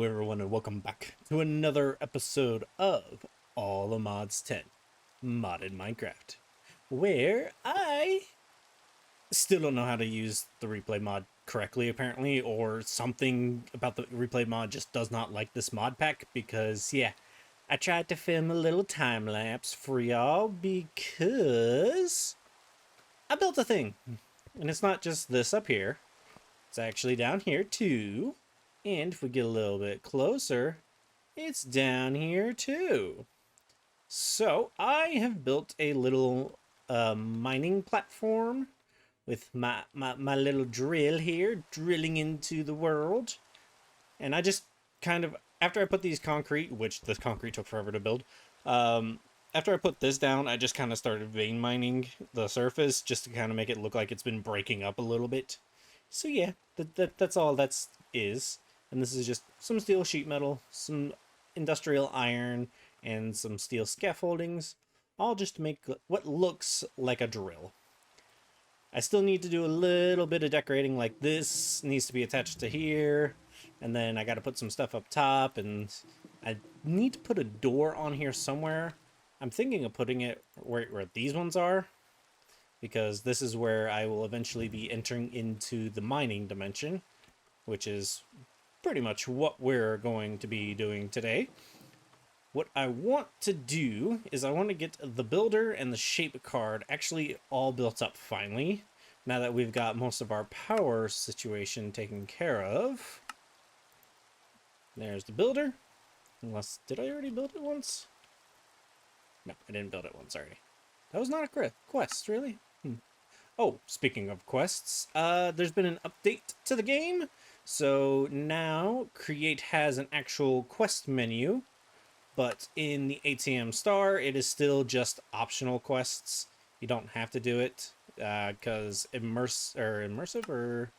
Hello everyone and welcome back to another episode of All the Mods 10 Modded Minecraft, where I still don't know how to use the replay mod correctly apparently, or something about the replay mod just does not like this mod pack because yeah, I tried to film a little time lapse for y'all because I built a thing. And it's not just this up here, it's actually down here too. And if we get a little bit closer, it's down here too. So I have built a little mining platform with my little drill here, drilling into the world. And I just kind of, after I put these concrete, which this concrete took forever to build, after I put this down, I just kind of started vein mining the surface just to kind of make it look like it's been breaking up a little bit. So yeah, that's all that is. And this is just some steel sheet metal, some industrial iron, and some steel scaffoldings, all just to make what looks like a drill. I still need to do a little bit of decorating, like this needs to be attached to here, and then I got to put some stuff up top, and I need to put a door on here somewhere. I'm thinking of putting it where these ones are, because this is where I will eventually be entering into the mining dimension, which is pretty much what we're going to be doing today. What I want to do is I want to get the builder and the shape card actually all built up finally, now that we've got most of our power situation taken care of. There's the builder. Unless, did I already build it once? No, I didn't build it once already. That was not a quest, really? Oh, speaking of quests, there's been an update to the game. So now Create has an actual quest menu, but in the ATM Star, it is still just optional quests. You don't have to do it, because immersive or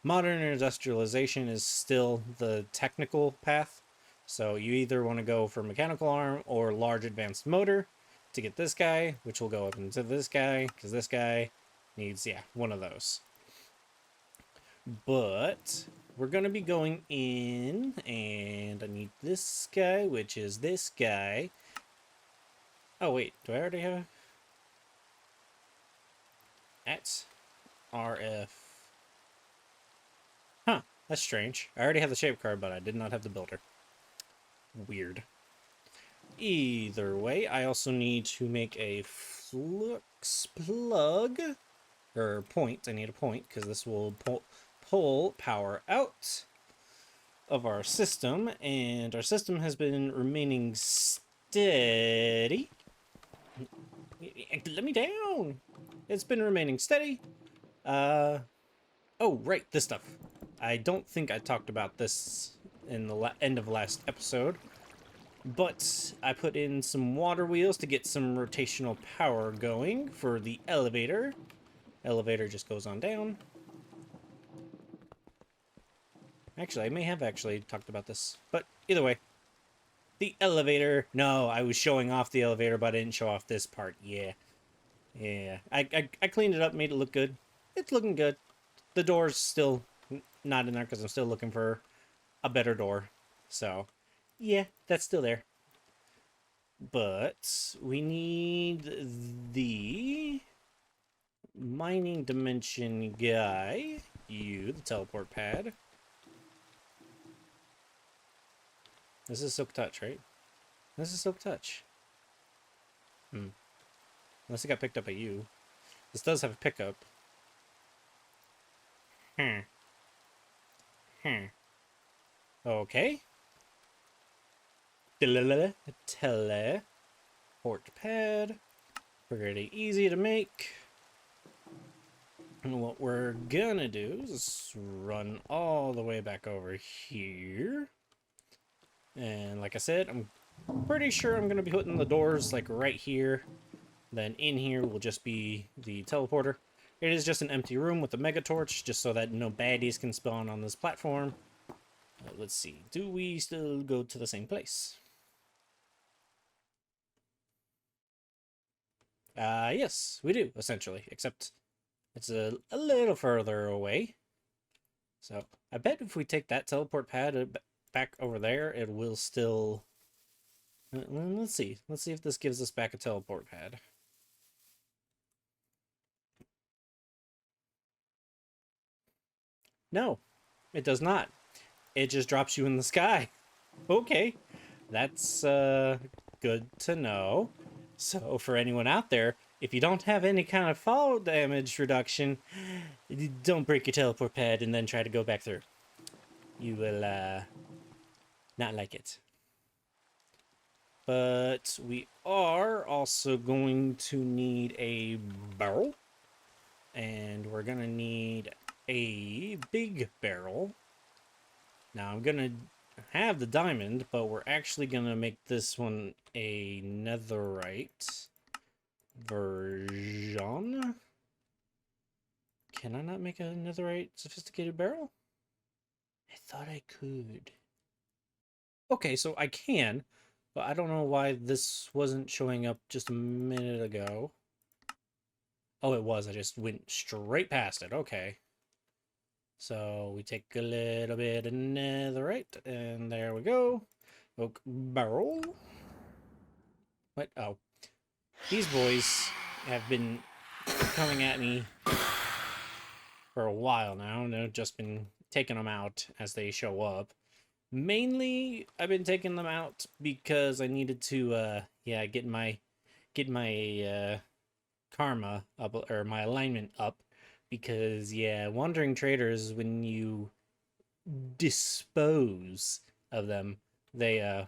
modern industrialization is still the technical path. So you either want to go for mechanical arm or large advanced motor to get this guy, which will go up into this guy, because this guy needs, yeah, one of those. But we're going to be going in, and I need this guy, which is this guy. Oh, wait, do I already have at RF? Huh, that's strange. I already have the shape card, but I did not have the builder. Weird. Either way, I also need to make a flux plug, or point. I need a point, because this will pull power out of our system, and our system has been remaining steady. Let me down. It's been remaining steady. Oh, right, this stuff. I don't think I talked about this in the end of last episode, but I put in some water wheels to get some rotational power going for the elevator. Elevator just goes on down. Actually, I may have actually talked about this, but either way. The elevator. No, I was showing off the elevator, but I didn't show off this part. Yeah. Yeah. I cleaned it up, made it look good. It's looking good. The door's still not in there because I'm still looking for a better door. So, yeah, that's still there. But we need the mining dimension guy. You, the teleport pad. This is Silk Touch, right? This is Silk Touch. Unless it got picked up by you. This does have a pickup. Okay. Teleport pad. Pretty easy to make. And what we're gonna do is run all the way back over here. And like I said, I'm pretty sure I'm going to be putting the doors like right here. Then in here will just be the teleporter. It is just an empty room with a mega torch, just so that no baddies can spawn on this platform. Let's see. Do we still go to the same place? Yes, we do, essentially. Except it's a little further away. So I bet if we take that teleport pad back over there, it will still... Let's see. Let's see if this gives us back a teleport pad. No, it does not. It just drops you in the sky. Okay, that's good to know. So for anyone out there, if you don't have any kind of fall damage reduction, don't break your teleport pad and then try to go back through. You will not like it. But we are also going to need a barrel. And we're going to need a big barrel. Now I'm going to have the diamond, but we're actually going to make this one a netherite version. Can I not make a netherite sophisticated barrel? I thought I could. Okay, so I can, but I don't know why this wasn't showing up just a minute ago. Oh, it was. I just went straight past it. Okay. So we take a little bit of netherite, and there we go. Oak barrel. What? Oh. These boys have been coming at me for a while now. They've just been taking them out as they show up. Mainly, I've been taking them out because I needed to, get my karma up, or my alignment up. Because, yeah, wandering traders, when you dispose of them, they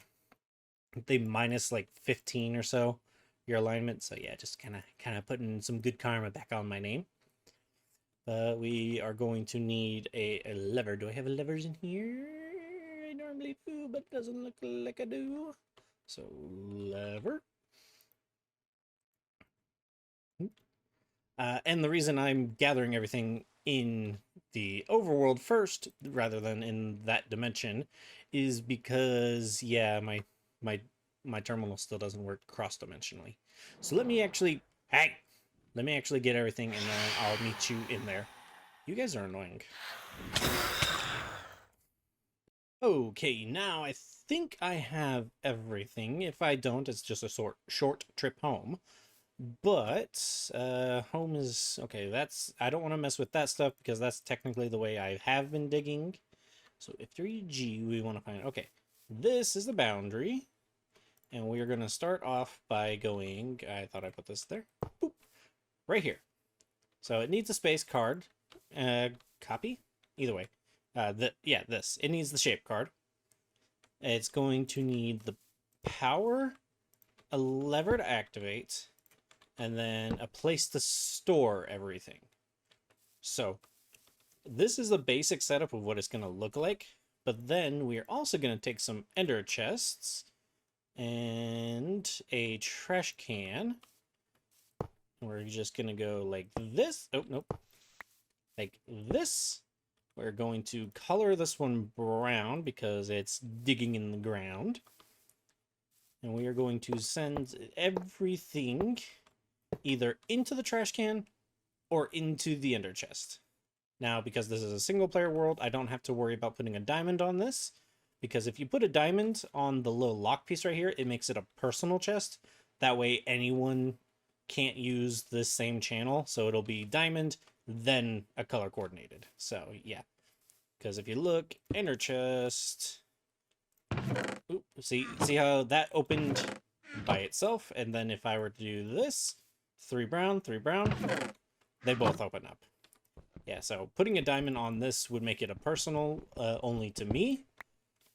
minus like 15 or so your alignment. So yeah, just kind of putting some good karma back on my name. We are going to need a lever. Do I have levers in here? I normally do, but it doesn't look like I do. So lever. And the reason I'm gathering everything in the overworld first rather than in that dimension is because, yeah, my terminal still doesn't work cross-dimensionally. So let me actually get everything, and then I'll meet you in there. You guys are annoying. Okay, now I think I have everything. If I don't, it's just a short trip home. But home is okay. That's, I don't want to mess with that stuff because that's technically the way I have been digging. So if 3G, we want to find, okay, this is the boundary, and we're gonna start off by going, I thought I put this there, boop, right here. So it needs a space card, copy, either way. This, it needs the shape card. It's going to need the power, a lever to activate, and then a place to store everything. So this is the basic setup of what it's going to look like. But then we are also going to take some ender chests and a trash can. We're just going to go like this. Oh, nope. Like this. We're going to color this one brown because it's digging in the ground. And we are going to send everything either into the trash can or into the ender chest. Now, because this is a single player world, I don't have to worry about putting a diamond on this, because if you put a diamond on the little lock piece right here, it makes it a personal chest. That way anyone can't use this same channel, so it'll be diamond, then a color coordinated. So yeah, because if you look, ender chest, oop, see how that opened by itself, and then if I were to do this, 3 brown, 3 brown, they both open up. Yeah, so putting a diamond on this would make it a personal only to me,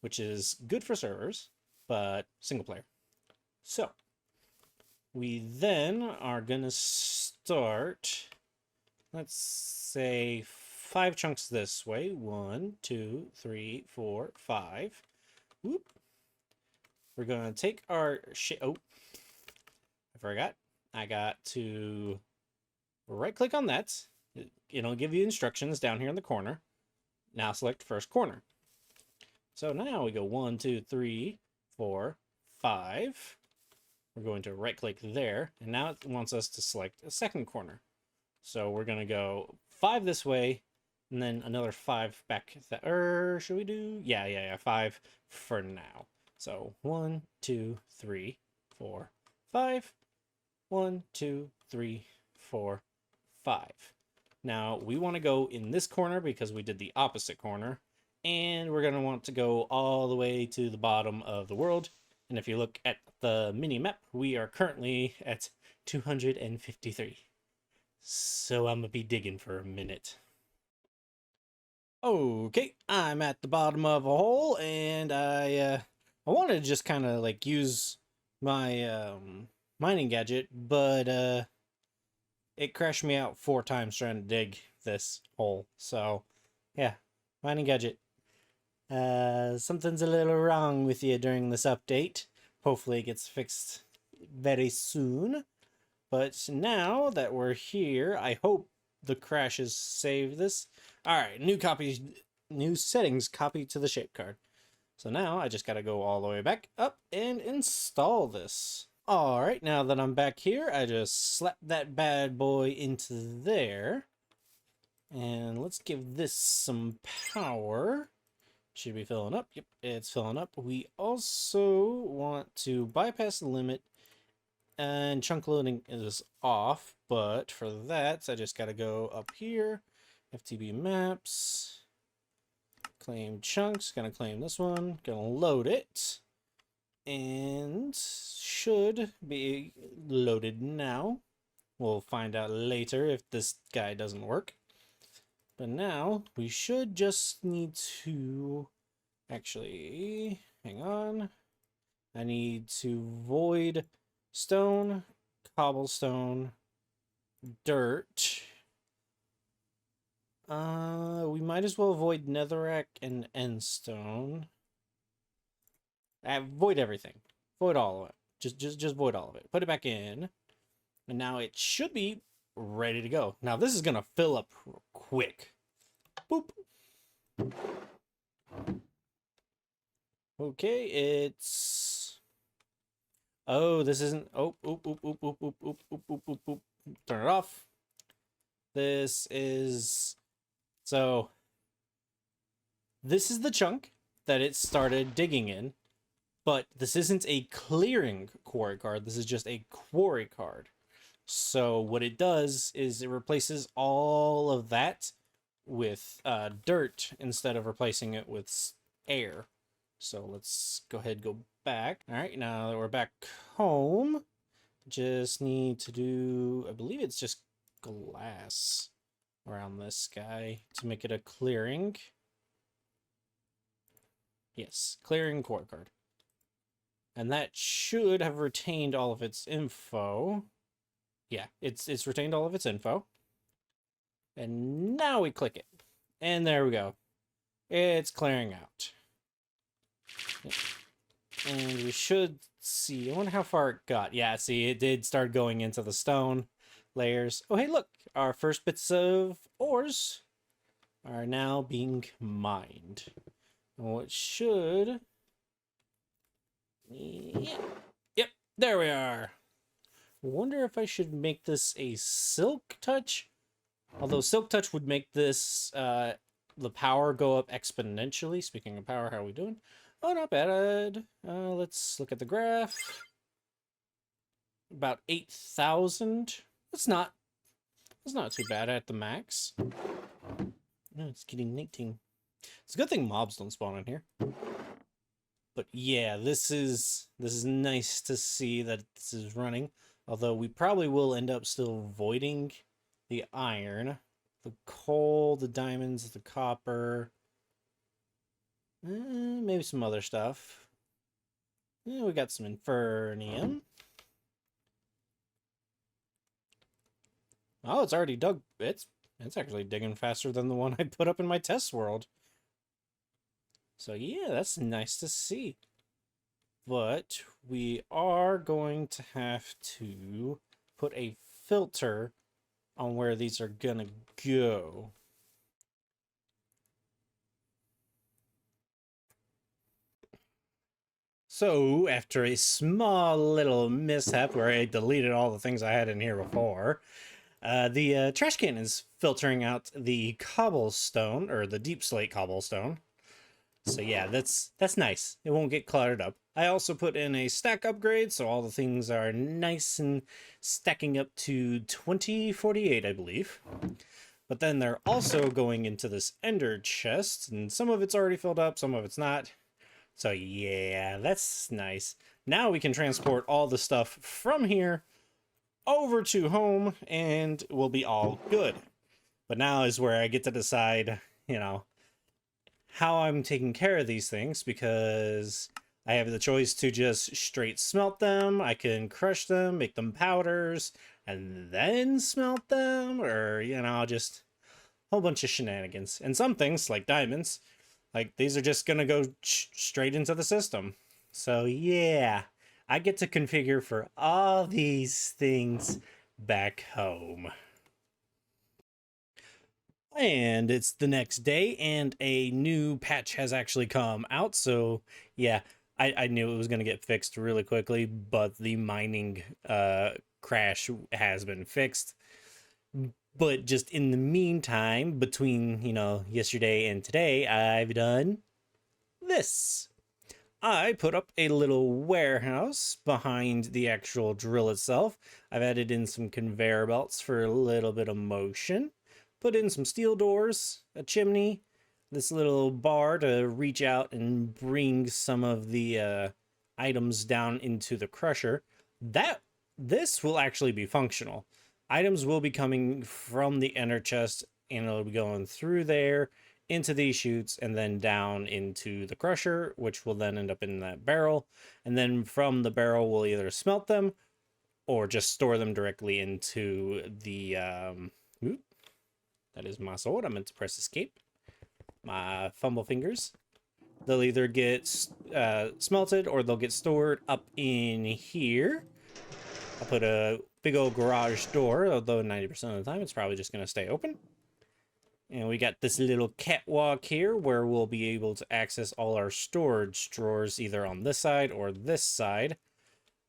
which is good for servers, but single player. So we then are gonna start, let's say 5 chunks this way. 1, 2, 3, 4, 5. Whoop. We're gonna take our oh, I forgot. I got to right click on that. It'll give you instructions down here in the corner. Now select first corner. So now we go 1, 2, 3, 4, 5. We're going to right click there, and now it wants us to select a second corner. So we're going to go 5 this way, and then another 5 back. Should we do? Yeah, 5 for now. So 1, 2, 3, 4, 5. 1, 2, 3, 4, 5. Now we want to go in this corner because we did the opposite corner, and we're going to want to go all the way to the bottom of the world. And if you look at the mini map, we are currently at 253. So I'm gonna be digging for a minute. Okay, I'm at the bottom of a hole, and I wanted to just kind of like use my mining gadget, but it crashed me out 4 times trying to dig this hole. So yeah, mining gadget. Something's a little wrong with you during this update. Hopefully it gets fixed very soon. But now that we're here, I hope the crashes save this. Alright, new settings copied to the shape card. So now I just gotta go all the way back up and install this. Alright, now that I'm back here, I just slap that bad boy into there. And let's give this some power. Should be filling up. Yep, it's filling up. We also want to bypass the limit, and chunk loading is off, but for that, I just gotta go up here, FTB maps, claim chunks, gonna claim this one, gonna load it, and should be loaded now. We'll find out later if this guy doesn't work. But now we should just need to actually hang on. I need to void stone, cobblestone, dirt. We might as well avoid netherrack and endstone. Void everything. Void all of it. Just void all of it. Put it back in. And now it should be ready to go. Now this is gonna fill up quick. Boop. Okay, it's... Oh, this isn't... Oh, oop, oop, oop, oop, oop, oop, oop, oop, oop, oop. Turn it off. This is... So... This is the chunk that it started digging in, but this isn't a clearing quarry card. This is just a quarry card. So what it does is it replaces all of that with dirt instead of replacing it with air. So let's go ahead and go back. All right, now that we're back home, just need to do, I believe it's just glass around this guy to make it a clearing. Yes, clearing core card. And that should have retained all of its info. Yeah, it's retained all of its info. And now we click it. And there we go. It's clearing out. And we should see, I wonder how far it got. Yeah, see, it did start going into the stone layers. Oh, hey, look, our first bits of ores are now being mined. And what should... Yeah. Yep, there we are. I wonder if I should make this a silk touch. Although silk touch would make this, the power go up exponentially. Speaking of power, how are we doing? Oh, not bad. Let's look at the graph. About 8,000. That's not too bad at the max. No, it's getting 19. It's a good thing mobs don't spawn in here. But yeah, this is nice to see that this is running. Although we probably will end up still voiding the iron, the coal, the diamonds, the copper. Maybe some other stuff. Yeah, we got some infernium. Oh, it's already dug. It's actually digging faster than the one I put up in my test world. So yeah, that's nice to see. But we are going to have to put a filter on where these are gonna go. So, after a small little mishap where I deleted all the things I had in here before, The trash can is filtering out the cobblestone, or the deep slate cobblestone. So yeah, that's nice. It won't get cluttered up. I also put in a stack upgrade, so all the things are nice and stacking up to 2048, I believe. But then they're also going into this ender chest, and some of it's already filled up, some of it's not. So yeah, that's nice. Now we can transport all the stuff from here over to home, and we'll be all good. But now is where I get to decide, how I'm taking care of these things, because I have the choice to just straight smelt them. I can crush them, make them powders, and then smelt them, or, just a whole bunch of shenanigans. And some things, like diamonds, like these are just gonna go straight into the system. So yeah, I get to configure for all these things back home. And it's the next day, and a new patch has actually come out. So yeah, I knew it was going to get fixed really quickly, but the mining crash has been fixed. But just in the meantime, between, yesterday and today, I've done this. I put up a little warehouse behind the actual drill itself. I've added in some conveyor belts for a little bit of motion. Put in some steel doors, a chimney, this little bar to reach out and bring some of the items down into the crusher. This will actually be functional. Items will be coming from the ender chest, and it'll be going through there into these chutes and then down into the crusher, which will then end up in that barrel. And then from the barrel, we'll either smelt them or just store them directly into the that is my sword. I meant to press escape. My fumble fingers. They'll either get smelted or they'll get stored up in here. I'll put a big old garage door, although 90% of the time it's probably just going to stay open. And we got this little catwalk here where we'll be able to access all our storage drawers either on this side or this side.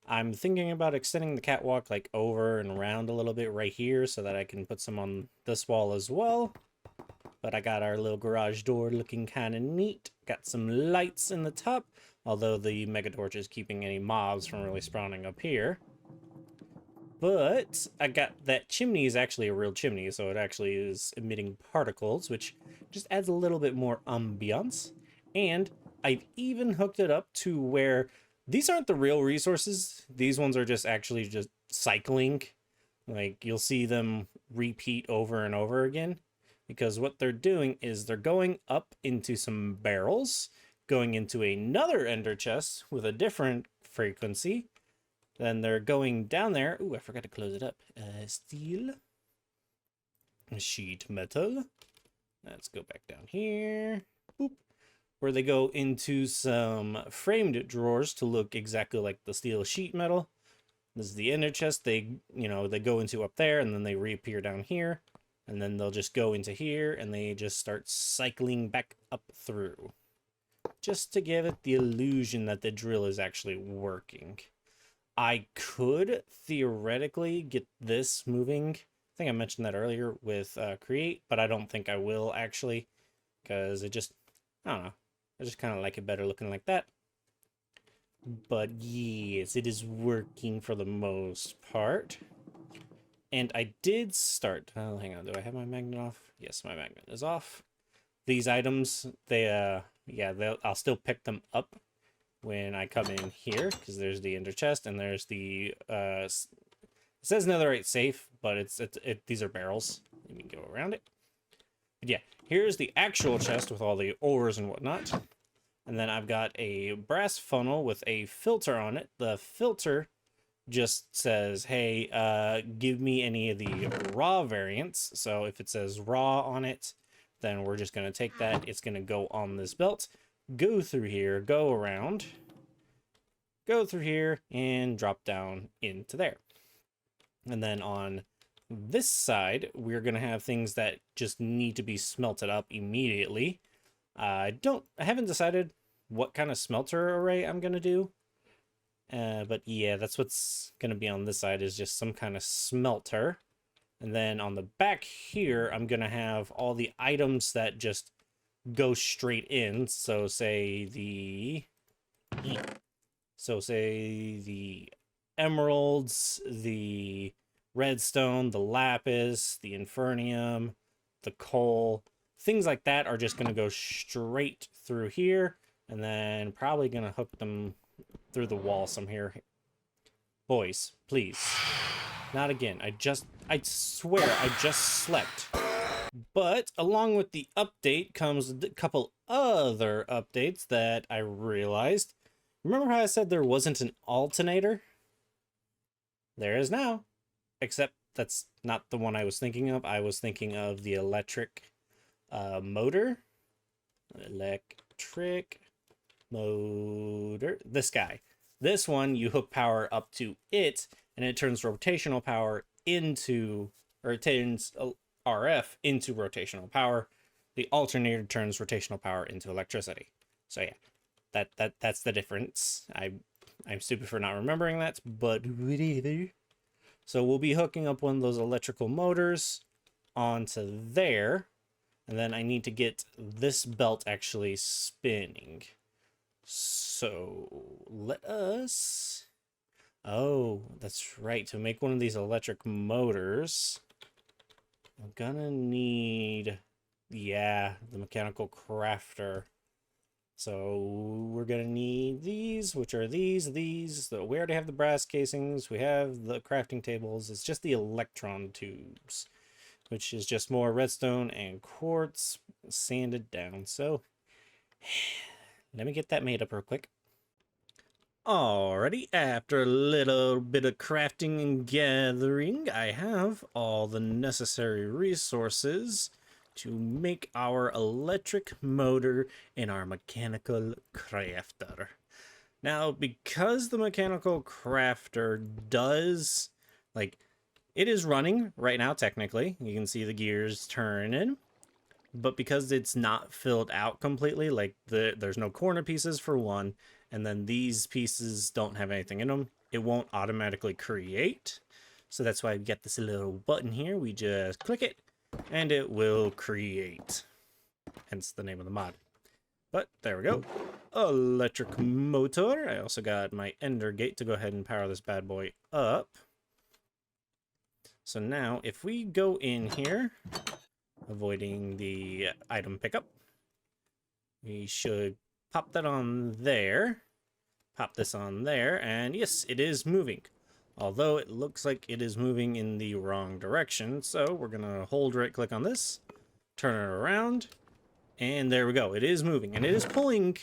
I'm thinking about extending the catwalk like over and around a little bit right here so that I can put some on this wall as well. But I got our little garage door looking kind of neat. Got some lights in the top, although the mega torch is keeping any mobs from really spawning up here. But I got that chimney is actually a real chimney, so it actually is emitting particles, which just adds a little bit more ambiance. And I've even hooked it up to where these aren't the real resources. These ones are just actually just cycling. Like, you'll see them repeat over and over again. Because what they're doing is they're going up into some barrels, going into another ender chest with a different frequency. Then they're going down there. Ooh, I forgot to close it up. Steel. Sheet metal. Let's go back down here. Boop. Where they go into some framed drawers to look exactly like the steel sheet metal. This is the ender chest. They go into up there, and then they reappear down here. And then they'll just go into here, and they just start cycling back up through. Just to give it the illusion that the drill is actually working. I could theoretically get this moving. I think I mentioned that earlier with Create, but I don't think I will actually. Because it just, I don't know. I just kind of like it better looking like that. But yes, it is working for the most part. And I did start, oh, hang on, do I have my magnet off? Yes, my magnet is off. These items, I'll still pick them up when I come in here, because there's the ender chest, and there's the, it says netherite safe, but these are barrels. Let me go around it. But yeah, here's the actual chest with all the ores and whatnot. And then I've got a brass funnel with a filter on it. The filter just says, hey, give me any of the raw variants. So if it says raw on it, then we're just going to take that. It's going to go on this belt, go through here, go around, go through here, and drop down into there. And then on this side, we're going to have things that just need to be smelted up immediately. I haven't decided what kind of smelter array I'm going to do. But yeah, that's what's going to be on this side, is just some kind of smelter. And then on the back here, I'm going to have all the items that just go straight in. So say the emeralds, the redstone, the lapis, the infernium, the coal, things like that are just going to go straight through here, and then probably going to hook them through the wall some here. Boys, please. Not again. I swear, I just slept. But along with the update comes a couple other updates that I realized. Remember how I said there wasn't an alternator? There is now. Except that's not the one I was thinking of. I was thinking of the electric motor. Electric motor. This guy. This one, you hook power up to it, and it turns rotational power into, or it turns RF into rotational power. The alternator turns rotational power into electricity. So yeah, that's the difference. I'm stupid for not remembering that, but whatever. So we'll be hooking up one of those electrical motors onto there, and then I need to get this belt actually spinning. So let us... Oh, that's right. To make one of these electric motors, I'm gonna need, the mechanical crafter. So we're gonna need these, which are these. We already have the brass casings. We have the crafting tables. It's just the electron tubes, which is just more redstone and quartz sanded down. So let me get that made up real quick. Alrighty, after a little bit of crafting and gathering, I have all the necessary resources to make our electric motor in our mechanical crafter. Now, because the mechanical crafter does, like, it is running right now, technically. You can see the gears turning. But because it's not filled out completely, like, there's no corner pieces for one, and then these pieces don't have anything in them, it won't automatically create. So that's why we get this little button here. We just click it, and it will create. Hence the name of the mod. But there we go. Electric motor. I also got my ender gate to go ahead and power this bad boy up. So now if we go in here, avoiding the item pickup, we should pop that on there, pop this on there, and yes, it is moving. Although it looks like it is moving in the wrong direction, so we're gonna hold right click on this, turn it around, and there we go. It is moving, and it is pulling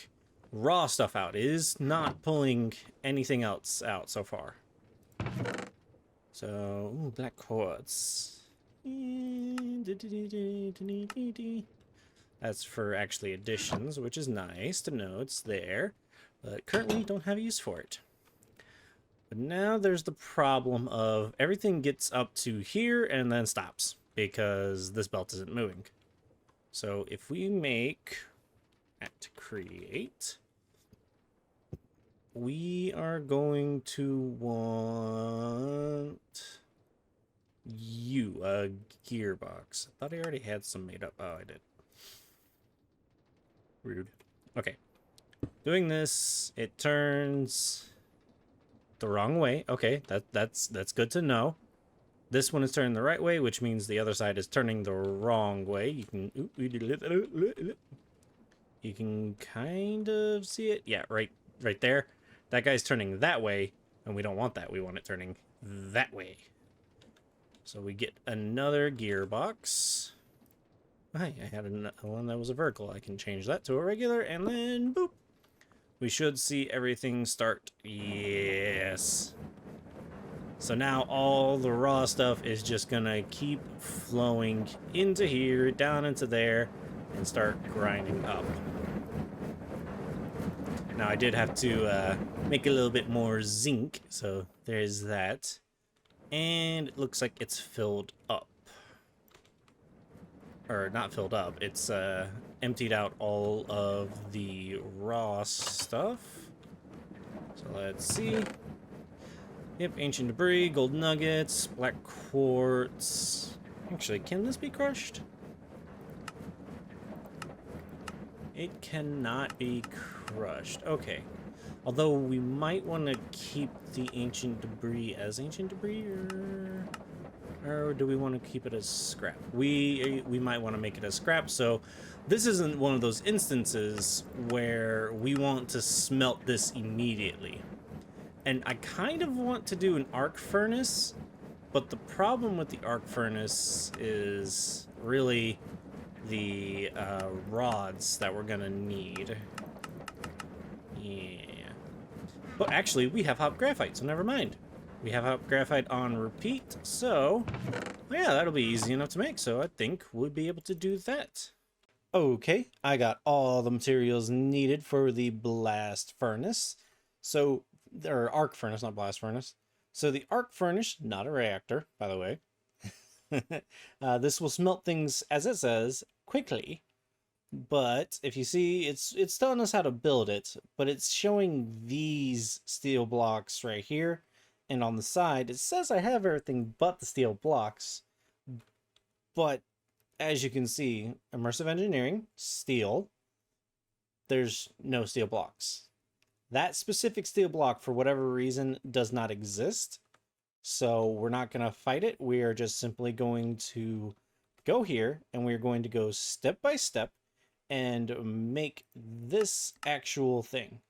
raw stuff out. It is not pulling anything else out so far. So, ooh, black quartz. That's for actually additions, which is nice to know it's there, but currently don't have use for it. But now there's the problem of everything gets up to here and then stops because this belt isn't moving. So if we make at create, we are going to want a gearbox. I thought I already had some made up. Oh, I did. Rude. Okay. Doing this, it turns the wrong way. Okay, that's good to know. This one is turning the right way, which means the other side is turning the wrong way. You can kind of see it. Yeah, right there. That guy's turning that way, and we don't want that. We want it turning that way. So we get another gearbox. Hi, I had one that was a vertical. I can change that to a regular, and then boop. We should see everything start. Yes. So now all the raw stuff is just gonna keep flowing into here, down into there, and start grinding up. Now I did have to make a little bit more zinc, so there's that. And it looks like it's filled up. Or not filled up, it's emptied out all of the raw stuff. So let's see. Yep, ancient debris, gold nuggets, black quartz. Actually, can this be crushed? It cannot be crushed. Okay. Although we might want to keep the ancient debris as ancient debris, or do we want to keep it as scrap? We might want to make it as scrap. So this isn't one of those instances where we want to smelt this immediately. And I kind of want to do an arc furnace, but the problem with the arc furnace is really the rods that we're gonna need. Yeah. But actually, we have hop graphite, so never mind. We have hop graphite on repeat, so yeah, that'll be easy enough to make. So I think we'll be able to do that. Okay, I got all the materials needed for the blast furnace. So, or arc furnace, not blast furnace. So the arc furnace, not a reactor, by the way. This will smelt things, as it says, quickly. But if you see, it's telling us how to build it, but it's showing these steel blocks right here. And on the side, it says I have everything but the steel blocks. But as you can see, immersive engineering, steel, there's no steel blocks. That specific steel block, for whatever reason, does not exist. So we're not going to fight it. We are just simply going to go here, and we're going to go step by step and make this actual thing.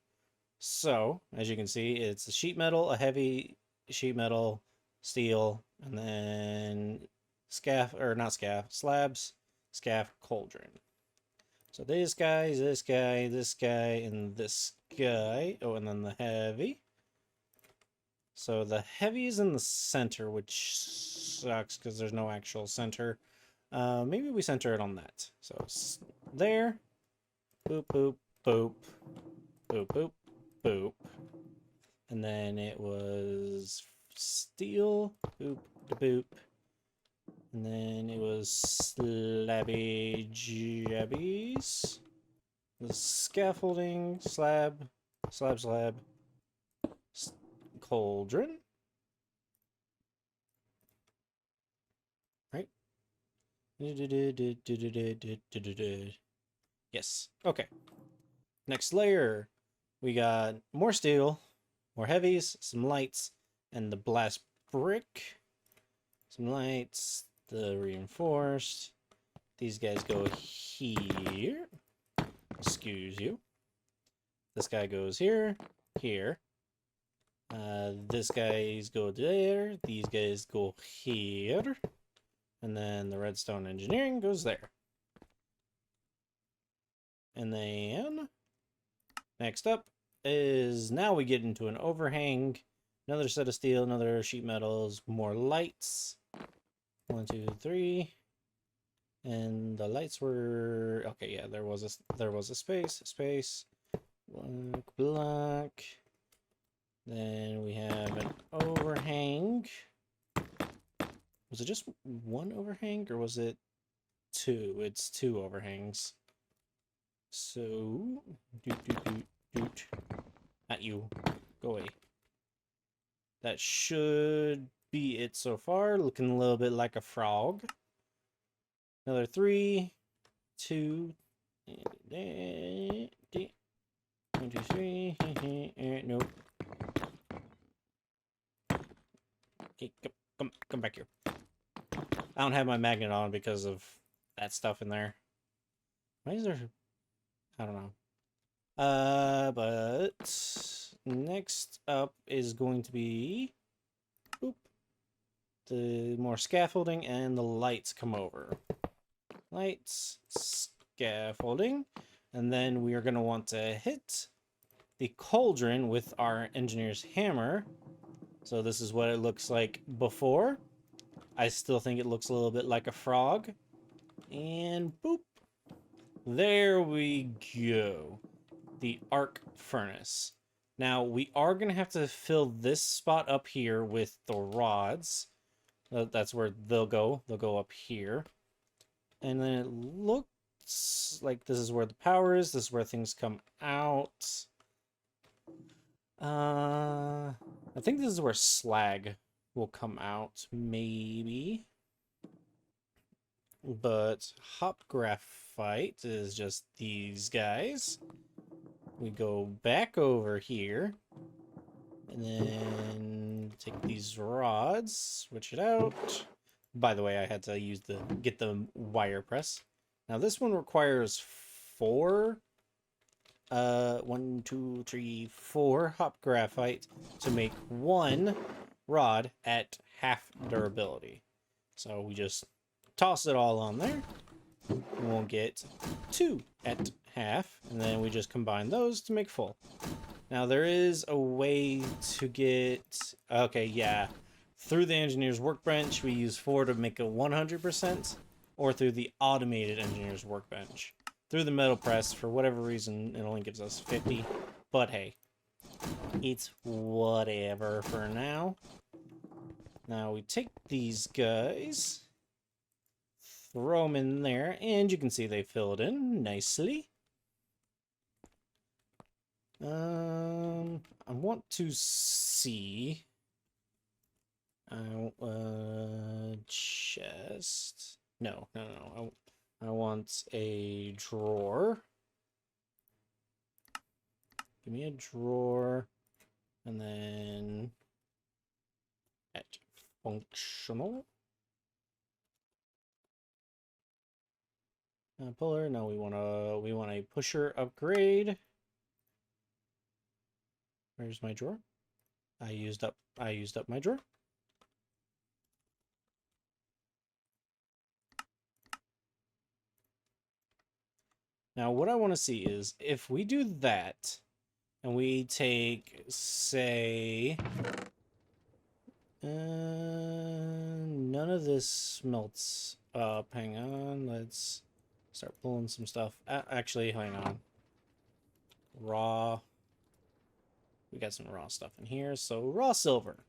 So, as you can see, it's a sheet metal, a heavy sheet metal, steel, and then slabs, scaff, cauldron. So this guy, this guy, this guy, and this guy. Oh, and then the heavy. So the heavy is in the center, which sucks because there's no actual center. Maybe we center it on that. So there. Boop, boop, boop. Boop, boop, boop. And then it was steel. Boop, boop. And then it was slabby jabbies. The scaffolding, slab, cauldron. Right? Yes. Okay. Next layer. We got more steel, more heavies, some lights, and the blast brick. Some lights, the reinforced. These guys go here. Excuse you. This guy goes here, here. This guys go there. These guys go here. And then the redstone engineering goes there. And then next up is now we get into an overhang. Another set of steel, another sheet metals, more lights. 1, 2, 3. And the lights were okay. Yeah, there was a space, block. Then we have an overhang. Was it just one overhang or was it two? It's two overhangs. So, doot. Not you. Go away. That should be it so far. Looking a little bit like a frog. Another 3, 2, 1, 2, 3. Nope. Okay, come back here. I don't have my magnet on because of that stuff in there. Why is there? I don't know. But next up is going to be the more scaffolding and the lights come over. Lights, scaffolding, and then we are going to want to hit the cauldron with our engineer's hammer. So this is what it looks like before. I still think it looks a little bit like a frog. And boop. There we go. The arc furnace. Now, we are going to have to fill this spot up here with the rods. That's where they'll go. They'll go up here. And then it looks like this is where the power is. This is where things come out. I think this is where slag will come out, maybe. But hop graphite is just these guys. We go back over here. And then take these rods, switch it out. By the way, I had to get the wire press. Now this one requires 4 1, 2, 3, 4 hop graphite to make 1 rod at half durability. So we just toss it all on there. We'll get 2 at half, and then we just combine those to make full. Now there is a way to get, okay, yeah, through the engineer's workbench we use 4 to make a 100%, or through the automated engineer's workbench. Through the metal press, for whatever reason, it only gives us 50, but hey, it's whatever for now. Now we take these guys, throw them in there, and you can see they filled in nicely. I want to see. Chest. No. I want a drawer. Give me a drawer, and then at functional. Puller. No, we want a pusher upgrade. Where's my drawer? I used up my drawer. Now what I want to see is if we do that and we take, say, none of this smelts up. Hang on, let's start pulling some stuff. Actually, hang on. Raw. We got some raw stuff in here, so raw silver.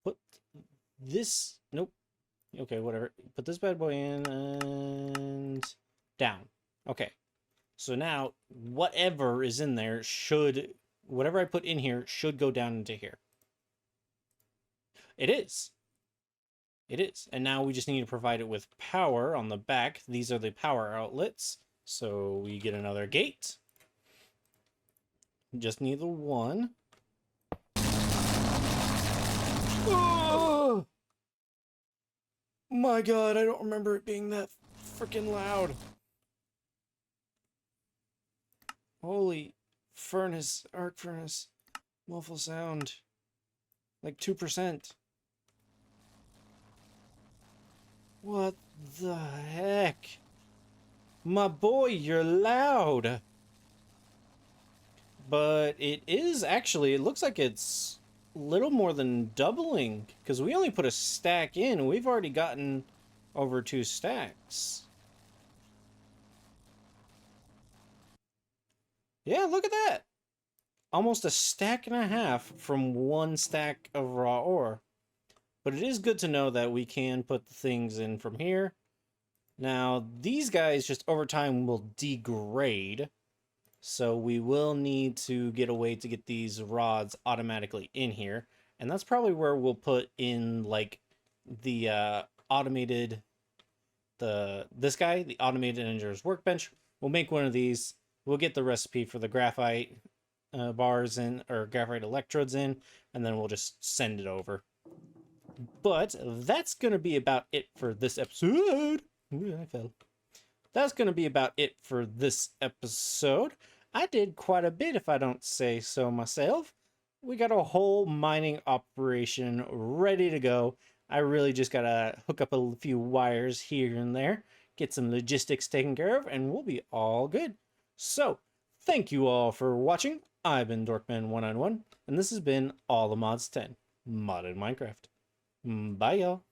Put this, nope. Okay, whatever. Put this bad boy in and down. Okay. So now whatever is in there whatever I put in here should go down into here. It is. It is. And now we just need to provide it with power on the back. These are the power outlets. So we get another gate. Just need the one. Oh! My God, I don't remember it being that freaking loud. Holy furnace, arc furnace, muffle sound. Like 2%. What the heck? My boy, you're loud. But it is actually, it looks like it's little more than doubling, because we only put a stack in and we've already gotten over 2 stacks. Yeah, look at that. Almost a stack and a half from 1 stack of raw ore. But it is good to know that we can put the things in from here. Now, these guys just over time will degrade. So we will need to get a way to get these rods automatically in here. And that's probably where we'll put in, like, the automated, this guy, the automated engineer's workbench. We'll make one of these. We'll get the recipe for the graphite bars in, or graphite electrodes in, and then we'll just send it over. But that's going to be about it for this episode. Ooh, I fell. That's going to be about it for this episode. I did quite a bit, if I don't say so myself. We got a whole mining operation ready to go. I really just got to hook up a few wires here and there, get some logistics taken care of, and we'll be all good. So, thank you all for watching. I've been Dorkman191, and this has been All the Mods 10 Modded Minecraft. Bye, y'all.